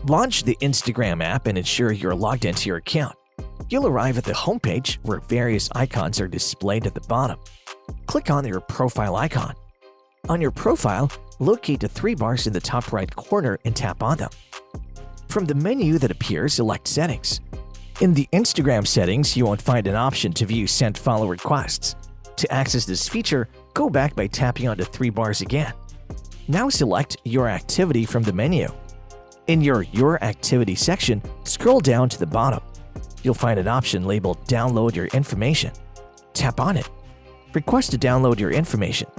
Launch the Instagram app and ensure you're logged into your account. You'll arrive at the homepage where various icons are displayed at the bottom. Click on your profile icon. On your profile, locate the three bars in the top right corner and tap on them. From the menu that appears, select Settings. In the Instagram settings, you won't find an option to view sent follow requests. To access this feature, go back by tapping on the three bars again. Now select Your Activity from the menu. In Your Activity section, scroll down to the bottom. You'll find an option labeled Download Your Information. Tap on it. Request to download your information.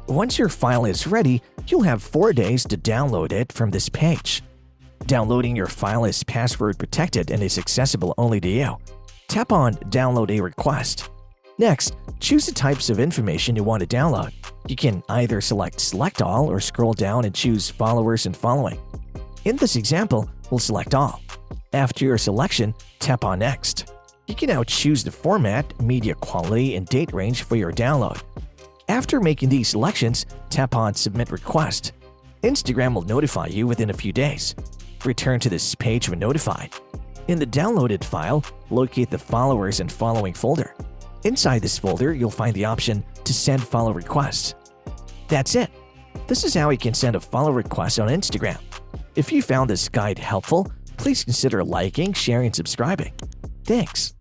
Once your file is ready, you'll have 4 days to download it from this page. Downloading your file is password protected and is accessible only to you. Tap on Download a Request. Next, choose the types of information you want to download. You can either select All or scroll down and choose Followers and Following. In this example, we'll select All. After your selection, tap on Next. You can now choose the format, media quality, and date range for your download. After making these selections, tap on Submit Request. Instagram will notify you within a few days. Return to this page when notified. In the downloaded file, locate the Followers and Following folder. Inside this folder, you'll find the option to send follow requests. That's it. This is how you can send a follow request on Instagram. If you found this guide helpful, please consider liking, sharing, and subscribing. Thanks.